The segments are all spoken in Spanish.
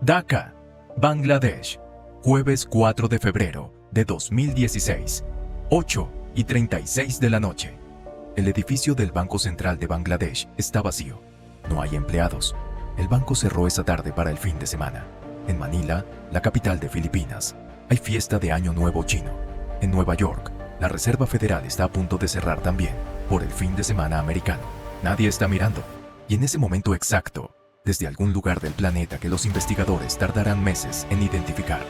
Dhaka, Bangladesh, jueves 4 de febrero de 2016, 8:36 de la noche. El edificio del Banco Central de Bangladesh está vacío. No hay empleados. El banco cerró esa tarde para el fin de semana. En Manila, la capital de Filipinas, hay fiesta de Año Nuevo chino. En Nueva York, la Reserva Federal está a punto de cerrar también por el fin de semana americano. Nadie está mirando. Y en ese momento exacto, desde algún lugar del planeta que los investigadores tardarán meses en identificar,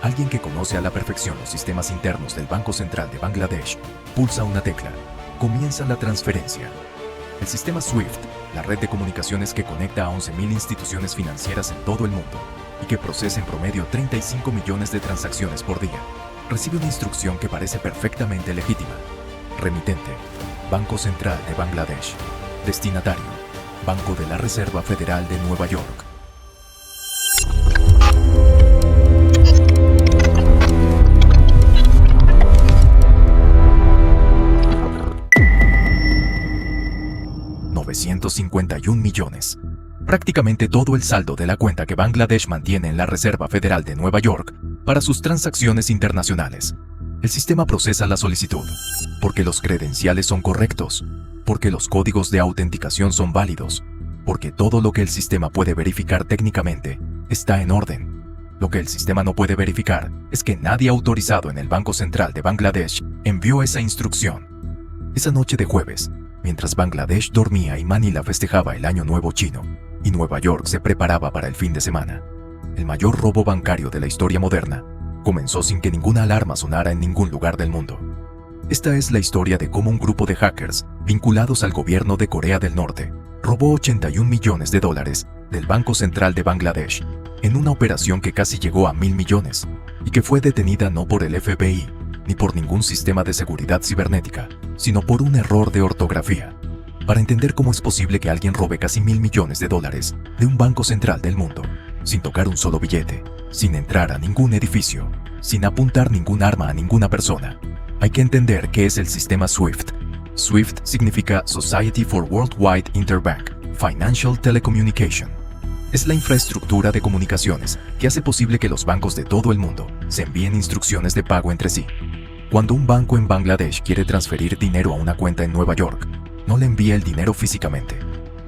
alguien que conoce a la perfección los sistemas internos del Banco Central de Bangladesh pulsa una tecla. Comienza la transferencia. El sistema SWIFT, la red de comunicaciones que conecta a 11.000 instituciones financieras en todo el mundo y que procesa en promedio 35 millones de transacciones por día, recibe una instrucción que parece perfectamente legítima. Remitente: Banco Central de Bangladesh. Destinatario: Banco de la Reserva Federal de Nueva York. $951 millones. Prácticamente todo el saldo de la cuenta que Bangladesh mantiene en la Reserva Federal de Nueva York para sus transacciones internacionales. El sistema procesa la solicitud porque los credenciales son correctos, porque los códigos de autenticación son válidos, porque todo lo que el sistema puede verificar técnicamente está en orden. Lo que el sistema no puede verificar es que nadie autorizado en el Banco Central de Bangladesh envió esa instrucción. Esa noche de jueves, mientras Bangladesh dormía y Manila festejaba el Año Nuevo chino, y Nueva York se preparaba para el fin de semana, el mayor robo bancario de la historia moderna comenzó sin que ninguna alarma sonara en ningún lugar del mundo. Esta es la historia de cómo un grupo de hackers vinculados al gobierno de Corea del Norte robó $81 millones del Banco Central de Bangladesh en una operación que casi llegó a 1.000 millones y que fue detenida no por el FBI ni por ningún sistema de seguridad cibernética, sino por un error de ortografía. Para entender cómo es posible que alguien robe casi $1.000 millones de un banco central del mundo, sin tocar un solo billete, sin entrar a ningún edificio, sin apuntar ningún arma a ninguna persona, hay que entender qué es el sistema SWIFT. SWIFT significa Society for Worldwide Interbank Financial Telecommunication. Es la infraestructura de comunicaciones que hace posible que los bancos de todo el mundo se envíen instrucciones de pago entre sí. Cuando un banco en Bangladesh quiere transferir dinero a una cuenta en Nueva York, no le envía el dinero físicamente.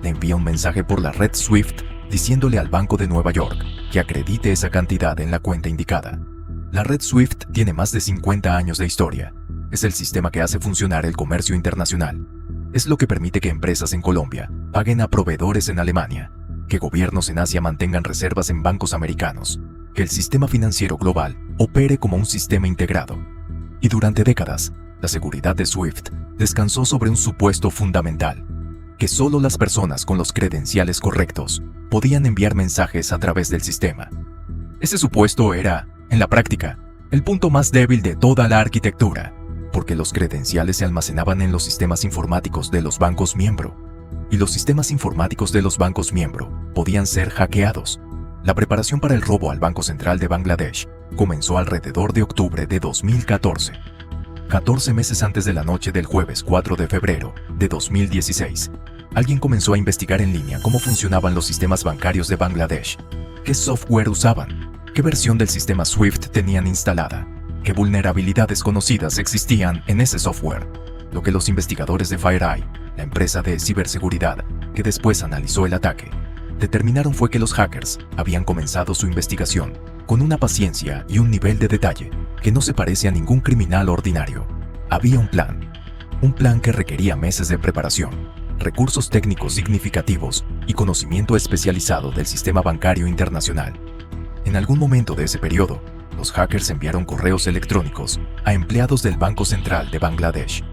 Le envía un mensaje por la red SWIFT diciéndole al Banco de Nueva York que acredite esa cantidad en la cuenta indicada. La red SWIFT tiene más de 50 años de historia. Es el sistema que hace funcionar el comercio internacional. Es lo que permite que empresas en Colombia paguen a proveedores en Alemania, que gobiernos en Asia mantengan reservas en bancos americanos, que el sistema financiero global opere como un sistema integrado. Y durante décadas, la seguridad de SWIFT descansó sobre un supuesto fundamental, que solo las personas con los credenciales correctos podían enviar mensajes a través del sistema. Ese supuesto era, en la práctica, el punto más débil de toda la arquitectura, porque los credenciales se almacenaban en los sistemas informáticos de los bancos miembro, y los sistemas informáticos de los bancos miembro podían ser hackeados. La preparación para el robo al Banco Central de Bangladesh comenzó alrededor de octubre de 2014, 14 meses antes de la noche del jueves 4 de febrero de 2016. Alguien comenzó a investigar en línea cómo funcionaban los sistemas bancarios de Bangladesh, qué software usaban, qué versión del sistema SWIFT tenían instalada, qué vulnerabilidades conocidas existían en ese software. Lo que los investigadores de FireEye, la empresa de ciberseguridad que después analizó el ataque, determinaron fue que los hackers habían comenzado su investigación con una paciencia y un nivel de detalle que no se parece a ningún criminal ordinario. Había un plan que requería meses de preparación, recursos técnicos significativos y conocimiento especializado del sistema bancario internacional. En algún momento de ese periodo, los hackers enviaron correos electrónicos a empleados del Banco Central de Bangladesh.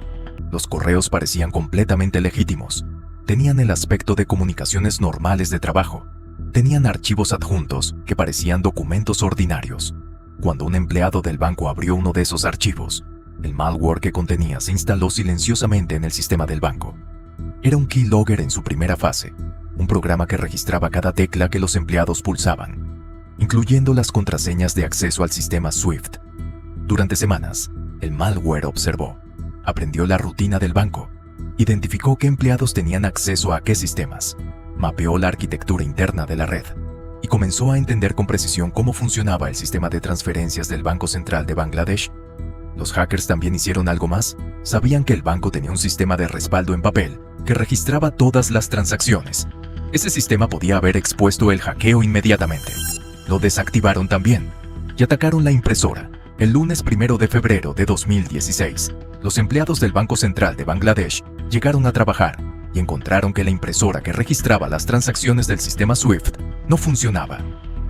Los correos parecían completamente legítimos. Tenían el aspecto de comunicaciones normales de trabajo. Tenían archivos adjuntos que parecían documentos ordinarios. Cuando un empleado del banco abrió uno de esos archivos, el malware que contenía se instaló silenciosamente en el sistema del banco. Era un keylogger en su primera fase, un programa que registraba cada tecla que los empleados pulsaban, incluyendo las contraseñas de acceso al sistema SWIFT. Durante semanas, el malware observó, aprendió la rutina del banco, identificó qué empleados tenían acceso a qué sistemas, mapeó la arquitectura interna de la red y comenzó a entender con precisión cómo funcionaba el sistema de transferencias del Banco Central de Bangladesh. Los hackers también hicieron algo más. Sabían que el banco tenía un sistema de respaldo en papel que registraba todas las transacciones. Ese sistema podía haber expuesto el hackeo inmediatamente. Lo desactivaron también y atacaron la impresora. El lunes 1 de febrero de 2016, los empleados del Banco Central de Bangladesh llegaron a trabajar y encontraron que la impresora que registraba las transacciones del sistema SWIFT no funcionaba.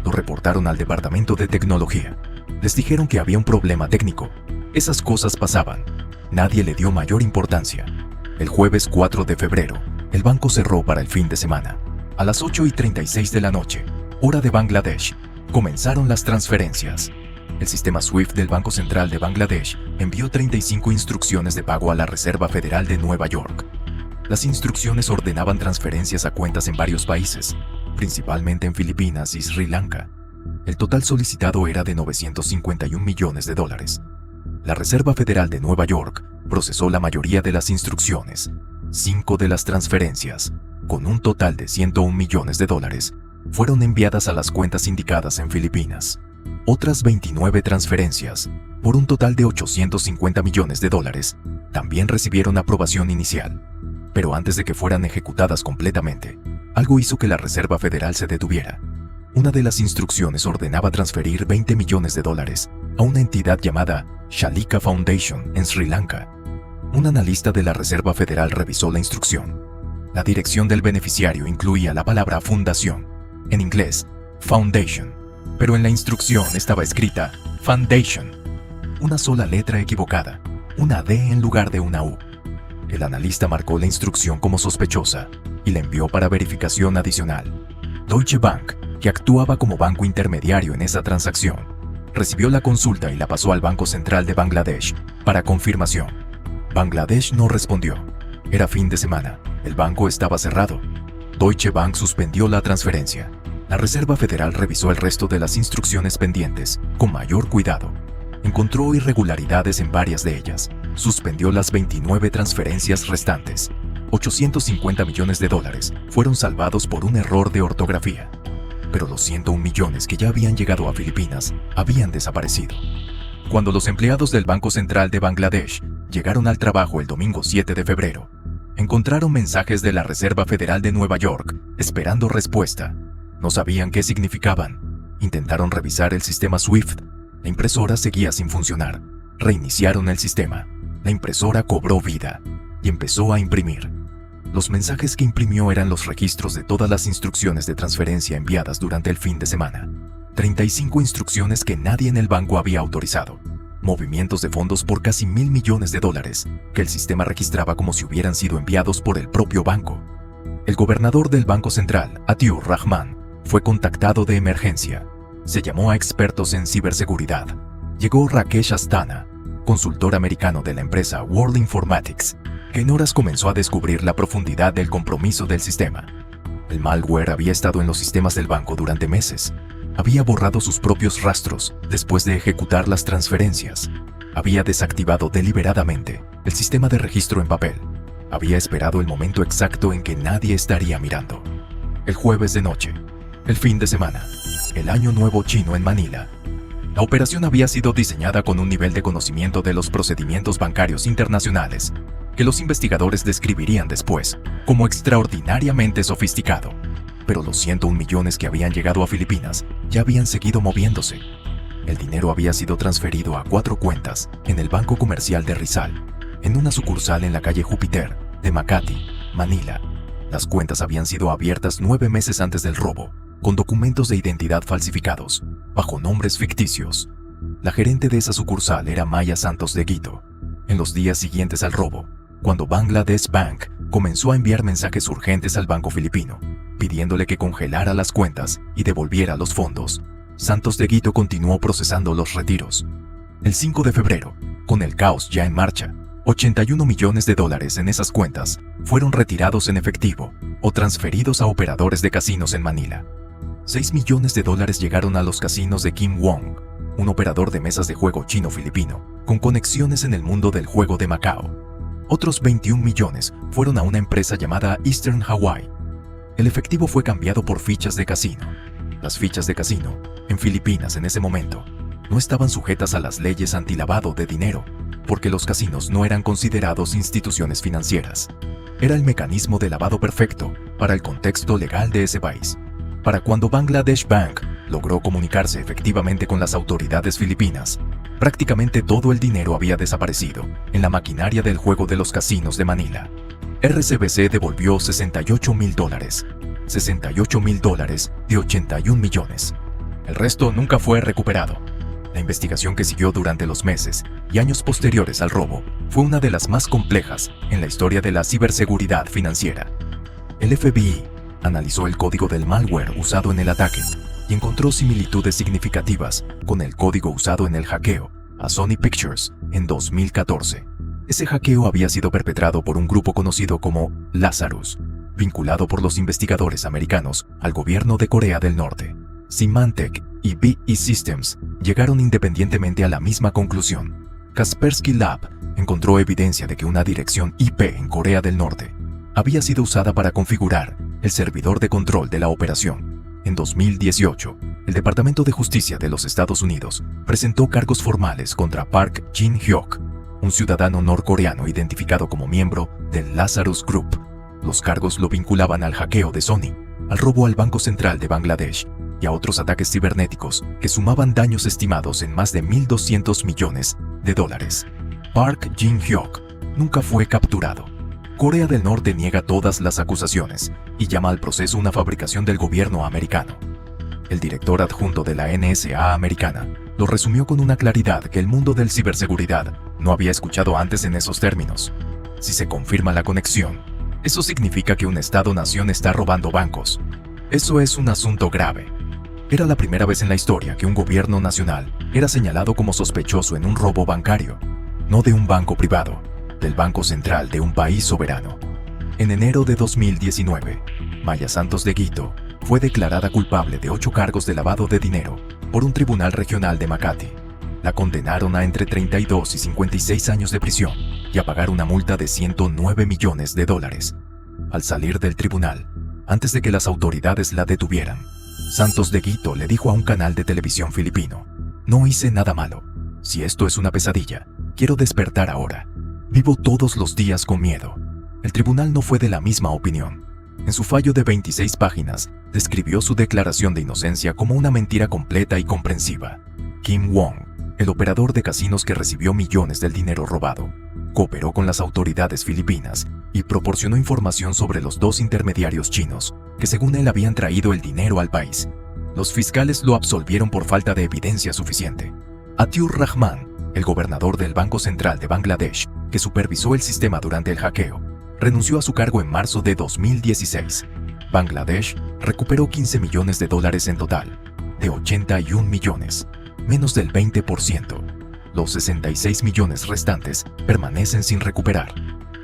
Lo reportaron al departamento de tecnología. Les dijeron que había un problema técnico. Esas cosas pasaban. Nadie le dio mayor importancia. El jueves 4 de febrero, el banco cerró para el fin de semana. A las 8:36 de la noche, hora de Bangladesh, comenzaron las transferencias. El sistema SWIFT del Banco Central de Bangladesh envió 35 instrucciones de pago a la Reserva Federal de Nueva York. Las instrucciones ordenaban transferencias a cuentas en varios países, principalmente en Filipinas y Sri Lanka. El total solicitado era de $951 millones. La Reserva Federal de Nueva York procesó la mayoría de las instrucciones. 5 de las transferencias, con un total de $101 millones, fueron enviadas a las cuentas indicadas en Filipinas. Otras 29 transferencias, por un total de $850 millones, también recibieron aprobación inicial. Pero antes de que fueran ejecutadas completamente, algo hizo que la Reserva Federal se detuviera. Una de las instrucciones ordenaba transferir $20 millones a una entidad llamada Shalika Foundation en Sri Lanka. Un analista de la Reserva Federal revisó la instrucción. La dirección del beneficiario incluía la palabra fundación, en inglés, foundation, pero en la instrucción estaba escrita foundation, una sola letra equivocada, una D en lugar de una U. El analista marcó la instrucción como sospechosa y la envió para verificación adicional. Deutsche Bank, que actuaba como banco intermediario en esa transacción, recibió la consulta y la pasó al Banco Central de Bangladesh para confirmación. Bangladesh no respondió. Era fin de semana, el banco estaba cerrado. Deutsche Bank suspendió la transferencia. La Reserva Federal revisó el resto de las instrucciones pendientes con mayor cuidado. Encontró irregularidades en varias de ellas. Suspendió las 29 transferencias restantes. $850 millones fueron salvados por un error de ortografía. Pero los 101 millones que ya habían llegado a Filipinas habían desaparecido. Cuando los empleados del Banco Central de Bangladesh llegaron al trabajo el domingo 7 de febrero, encontraron mensajes de la Reserva Federal de Nueva York esperando respuesta. No sabían qué significaban. Intentaron revisar el sistema SWIFT. La impresora seguía sin funcionar. Reiniciaron el sistema. La impresora cobró vida y empezó a imprimir. Los mensajes que imprimió eran los registros de todas las instrucciones de transferencia enviadas durante el fin de semana. 35 instrucciones que nadie en el banco había autorizado. Movimientos de fondos por casi $1.000 millones que el sistema registraba como si hubieran sido enviados por el propio banco. El gobernador del Banco Central, Atiur Rahman, fue contactado de emergencia. Se llamó a expertos en ciberseguridad. Llegó Rakesh Asthana, consultor americano de la empresa World Informatics, que en horas comenzó a descubrir la profundidad del compromiso del sistema. El malware había estado en los sistemas del banco durante meses. Había borrado sus propios rastros después de ejecutar las transferencias. Había desactivado deliberadamente el sistema de registro en papel. Había esperado el momento exacto en que nadie estaría mirando. El jueves de noche, el fin de semana, el Año Nuevo Chino en Manila. La operación había sido diseñada con un nivel de conocimiento de los procedimientos bancarios internacionales que los investigadores describirían después como extraordinariamente sofisticado. Pero los 101 millones que habían llegado a Filipinas ya habían seguido moviéndose. El dinero había sido transferido a 4 cuentas en el Banco Comercial de Rizal, en una sucursal en la calle Júpiter de Makati, Manila. Las cuentas habían sido abiertas 9 meses antes del robo, con documentos de identidad falsificados, bajo nombres ficticios. La gerente de esa sucursal era Maya Santos de Guito. En los días siguientes al robo, cuando Bangladesh Bank comenzó a enviar mensajes urgentes al banco filipino, pidiéndole que congelara las cuentas y devolviera los fondos, Santos de Guito continuó procesando los retiros. El 5 de febrero, con el caos ya en marcha, $81 millones en esas cuentas fueron retirados en efectivo o transferidos a operadores de casinos en Manila. $6 millones llegaron a los casinos de Kim Wong, un operador de mesas de juego chino-filipino con conexiones en el mundo del juego de Macao. Otros 21 millones fueron a una empresa llamada Eastern Hawaii. El efectivo fue cambiado por fichas de casino. Las fichas de casino, en Filipinas en ese momento, no estaban sujetas a las leyes antilavado de dinero, porque los casinos no eran considerados instituciones financieras. Era el mecanismo de lavado perfecto para el contexto legal de ese país. Para cuando Bangladesh Bank logró comunicarse efectivamente con las autoridades filipinas, prácticamente todo el dinero había desaparecido en la maquinaria del juego de los casinos de Manila. RCBC devolvió $68,000, $68,000 de 81 millones. El resto nunca fue recuperado. La investigación que siguió durante los meses y años posteriores al robo fue una de las más complejas en la historia de la ciberseguridad financiera. El FBI analizó el código del malware usado en el ataque y encontró similitudes significativas con el código usado en el hackeo a Sony Pictures en 2014. Ese hackeo había sido perpetrado por un grupo conocido como Lazarus, vinculado por los investigadores americanos al gobierno de Corea del Norte. Symantec y BE Systems llegaron independientemente a la misma conclusión. Kaspersky Lab encontró evidencia de que una dirección IP en Corea del Norte había sido usada para configurar el servidor de control de la operación. En 2018, el Departamento de Justicia de los Estados Unidos presentó cargos formales contra Park Jin-hyuk, un ciudadano norcoreano identificado como miembro del Lazarus Group. Los cargos lo vinculaban al hackeo de Sony, al robo al Banco Central de Bangladesh y a otros ataques cibernéticos que sumaban daños estimados en más de $1,200 millones. Park Jin-hyuk nunca fue capturado. Corea del Norte niega todas las acusaciones y llama al proceso una fabricación del gobierno americano. El director adjunto de la NSA americana lo resumió con una claridad que el mundo del ciberseguridad no había escuchado antes en esos términos. Si se confirma la conexión, eso significa que un Estado-nación está robando bancos. Eso es un asunto grave. Era la primera vez en la historia que un gobierno nacional era señalado como sospechoso en un robo bancario, no de un banco privado, del Banco Central de un país soberano. En enero de 2019, Maya Santos de Guito fue declarada culpable de 8 cargos de lavado de dinero por un tribunal regional de Makati. La condenaron a entre 32 y 56 años de prisión y a pagar una multa de $109 millones. Al salir del tribunal, antes de que las autoridades la detuvieran, Santos de Guito le dijo a un canal de televisión filipino: "No hice nada malo. Si esto es una pesadilla, quiero despertar ahora. Vivo todos los días con miedo". El tribunal no fue de la misma opinión. En su fallo de 26 páginas, describió su declaración de inocencia como una mentira completa y comprensiva. Kim Wong, el operador de casinos que recibió millones del dinero robado, cooperó con las autoridades filipinas y proporcionó información sobre los 2 intermediarios chinos que según él habían traído el dinero al país. Los fiscales lo absolvieron por falta de evidencia suficiente. Atiur Rahman, el gobernador del Banco Central de Bangladesh, que supervisó el sistema durante el hackeo, renunció a su cargo en marzo de 2016. Bangladesh recuperó $15 millones en total, de 81 millones, menos del 20%. Los 66 millones restantes permanecen sin recuperar.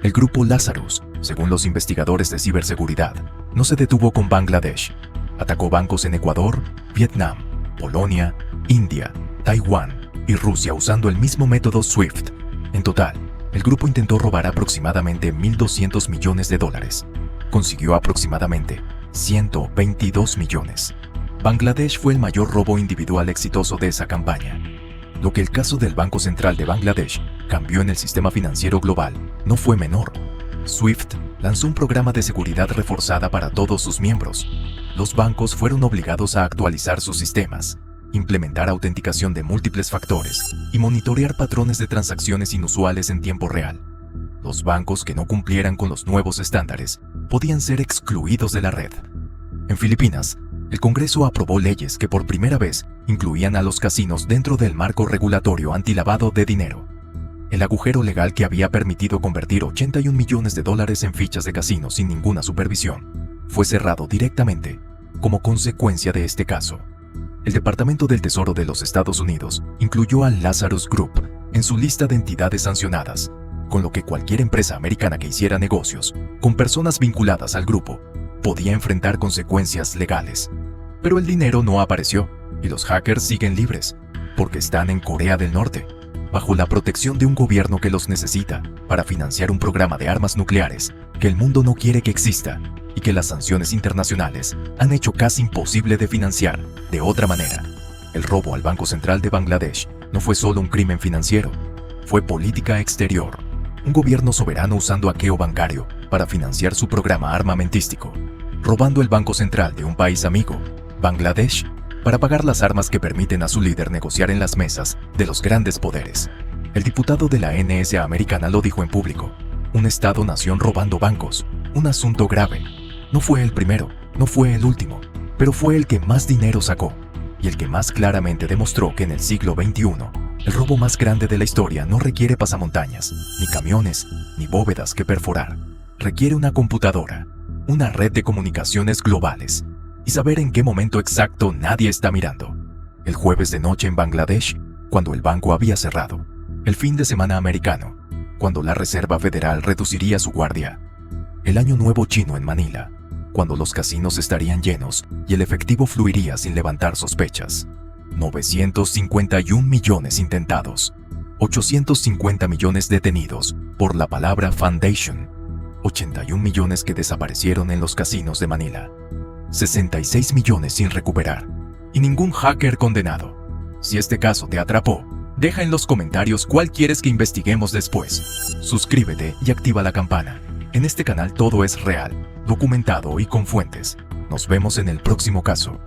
El grupo Lazarus, según los investigadores de ciberseguridad, no se detuvo con Bangladesh. Atacó bancos en Ecuador, Vietnam, Polonia, India, Taiwán y Rusia usando el mismo método SWIFT. En total, el grupo intentó robar aproximadamente $1,200 millones. Consiguió aproximadamente 122 millones. Bangladesh fue el mayor robo individual exitoso de esa campaña. Lo que el caso del Banco Central de Bangladesh cambió en el sistema financiero global no fue menor. SWIFT lanzó un programa de seguridad reforzada para todos sus miembros. Los bancos fueron obligados a actualizar sus sistemas, implementar autenticación de múltiples factores y monitorear patrones de transacciones inusuales en tiempo real. Los bancos que no cumplieran con los nuevos estándares podían ser excluidos de la red. En Filipinas, el Congreso aprobó leyes que por primera vez incluían a los casinos dentro del marco regulatorio antilavado de dinero. El agujero legal que había permitido convertir $81 millones en fichas de casinos sin ninguna supervisión fue cerrado directamente como consecuencia de este caso. El Departamento del Tesoro de los Estados Unidos incluyó al Lazarus Group en su lista de entidades sancionadas, con lo que cualquier empresa americana que hiciera negocios con personas vinculadas al grupo podía enfrentar consecuencias legales. Pero el dinero no apareció y los hackers siguen libres, porque están en Corea del Norte, bajo la protección de un gobierno que los necesita para financiar un programa de armas nucleares que el mundo no quiere que exista. y que las sanciones internacionales han hecho casi imposible de financiar de otra manera. El robo al Banco Central de Bangladesh no fue solo un crimen financiero, fue política exterior. Un gobierno soberano usando hackeo bancario para financiar su programa armamentístico, robando el Banco Central de un país amigo, Bangladesh, para pagar las armas que permiten a su líder negociar en las mesas de los grandes poderes. El diputado de la NSA americana lo dijo en público: un Estado-nación robando bancos, un asunto grave. No fue el primero, no fue el último, pero fue el que más dinero sacó y el que más claramente demostró que en el siglo XXI, el robo más grande de la historia no requiere pasamontañas, ni camiones, ni bóvedas que perforar. Requiere una computadora, una red de comunicaciones globales y saber en qué momento exacto nadie está mirando. El jueves de noche en Bangladesh, cuando el banco había cerrado. El fin de semana americano, cuando la Reserva Federal reduciría su guardia. El año nuevo chino en Manila, cuando los casinos estarían llenos y el efectivo fluiría sin levantar sospechas. 951 millones intentados, 850 millones detenidos por la palabra Foundation, 81 millones que desaparecieron en los casinos de Manila, 66 millones sin recuperar y ningún hacker condenado. Si este caso te atrapó, deja en los comentarios cuál quieres que investiguemos después. Suscríbete y activa la campana. En este canal todo es real, documentado y con fuentes. Nos vemos en el próximo caso.